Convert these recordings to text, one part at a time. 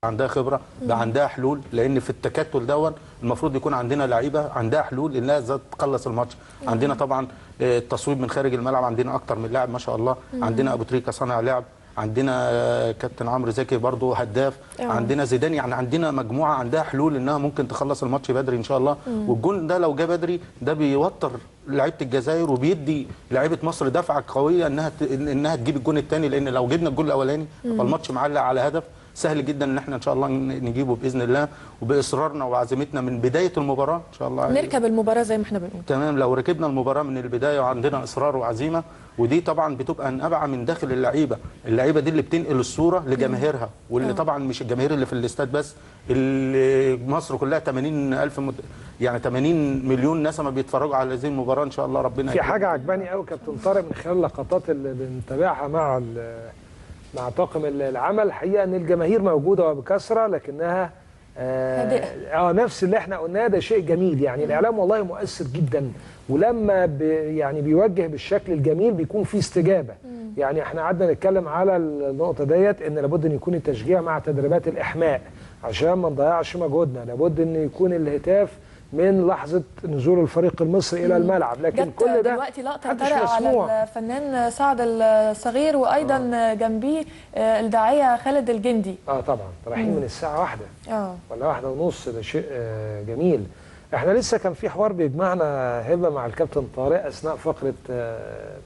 عندها خبره، بقى عندها حلول، لان في التكتل دون المفروض يكون عندنا لعيبه عندها حلول انها ازاي تخلص الماتش. عندنا طبعا التصويب من خارج الملعب، عندنا اكتر من لاعب ما شاء الله. عندنا ابو تريكه صانع لعب، عندنا كابتن عمرو زكي برضو هداف، عندنا زيدان، يعني عندنا مجموعه عندها حلول انها ممكن تخلص الماتش بدري ان شاء الله. والجون ده لو جه بدري ده بيوتر لعيبه الجزائر وبيدي لعيبه مصر دفعه قويه انها تجيب الجون الثاني، لان لو جبنا الجون الاولاني فالماتش معلق على هدف سهل جدا ان احنا ان شاء الله نجيبه باذن الله، وباصرارنا وعزيمتنا من بدايه المباراه ان شاء الله نركب المباراه زي ما احنا بنقول. تمام، لو ركبنا المباراه من البدايه وعندنا اصرار وعزيمه، ودي طبعا بتبقى نابعه من داخل اللعيبه دي اللي بتنقل الصوره لجماهيرها، واللي طبعا مش الجماهير اللي في الاستاد بس، اللي مصر كلها 80,000 يعني 80 مليون نسمه بيتفرجوا على هذه المباراه ان شاء الله. ربنا في حاجه عجباني قوي كابتن طارق من خلال اللقطات اللي بنتابعها مع طاقم العمل، الحقيقه ان الجماهير موجوده وبكثره لكنها نفس اللي احنا قلناه، ده شيء جميل. يعني الاعلام والله مؤثر جدا، ولما يعني بيوجه بالشكل الجميل بيكون في استجابه. يعني احنا قعدنا نتكلم على النقطه ديت، ان لابد ان يكون التشجيع مع تدريبات الاحماء عشان ما نضيعش مجهودنا، لابد ان يكون الهتاف من لحظه نزول الفريق المصري الى الملعب، لكن كل ده دلوقتي لقطه طارق على الفنان سعد الصغير، وايضا جنبيه الداعيه خالد الجندي. طبعا رايحين من الساعه 1 ولا 1:30، ده شيء جميل. احنا لسه كان في حوار بيجمعنا هبه مع الكابتن طارق اثناء فقره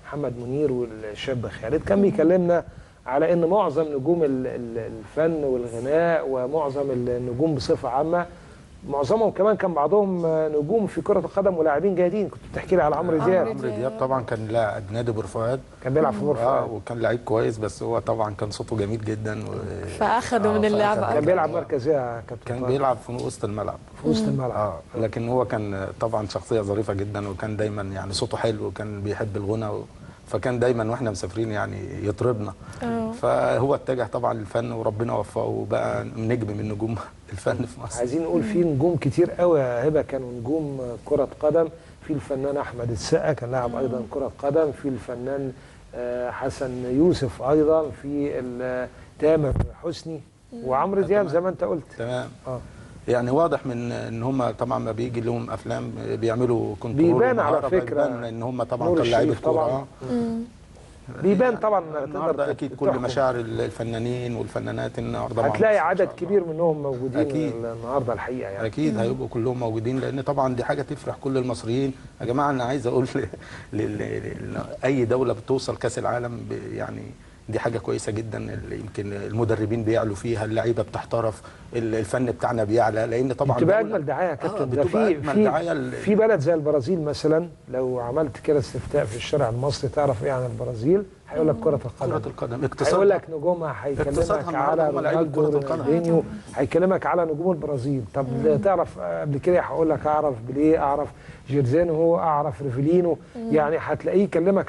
محمد منير والشاب خالد، كان بيكلمنا على ان معظم نجوم الفن والغناء ومعظم النجوم بصفه عامه، معظمهم كمان كان بعضهم نجوم في كرة القدم ولاعبين جيدين. كنت بتحكي لي على عمرو دياب. عمرو دياب طبعا كان لاعب نادي بور فؤاد، كان بيلعب في بور فؤاد وكان لعيب كويس، بس هو طبعا كان صوته جميل جدا فاخده من اللعبه. كان بيلعب مركز ايه يا كابتن؟ كان بيلعب في وسط الملعب. في وسط الملعب. لكن هو كان طبعا شخصيه ظريفه جدا، وكان دايما يعني صوته حلو، وكان بيحب الغنى، فكان دايما واحنا مسافرين يعني يطربنا. فهو اتجه طبعا للفن وربنا وفقه وبقى نجم من نجوم الفن في مصر. عايزين نقول في نجوم كتير قوي يا هبه كانوا نجوم كرة قدم. في الفنان احمد السقا كان لاعب ايضا كرة قدم، في الفنان حسن يوسف ايضا، في تامر حسني وعمرو دياب زي ما انت قلت. تمام. يعني واضح من ان هم طبعا ما بيجي لهم افلام بيعملوا كنترول، بيبان على فكره ان هم طبعا كانوا لعيبه كوره. بيبان طبعا. النهارده اكيد كل مشاعر الفنانين والفنانات النهارده هتلاقي عدد كبير منهم موجودين أكيد. النهارده الحقيقه يعني اكيد هيبقوا كلهم موجودين، لان طبعا دي حاجه تفرح كل المصريين. يا جماعه انا عايز اقول اي دوله بتوصل كاس العالم يعني دي حاجه كويسه جدا. يمكن المدربين بيعلوا فيها، اللعيبه بتحترف، الفن بتاعنا بيعلى، لان طبعا بتبقى اجمل دعايه يا كابتن. ده في بلد زي البرازيل مثلا، لو عملت كده استفتاء في الشارع المصري تعرف ايه عن البرازيل؟ هيقول لك كرة القدم. كرة القدم اقتصاد، هيقول لك نجومها، هيكلمك على رونالدو، رونالدينيو، هيكلمك على نجوم البرازيل. طب تعرف قبل كده؟ هقول لك اعرف بيليه، اعرف جيرزينهو، اعرف ريفيلينو، يعني هتلاقيه يكلمك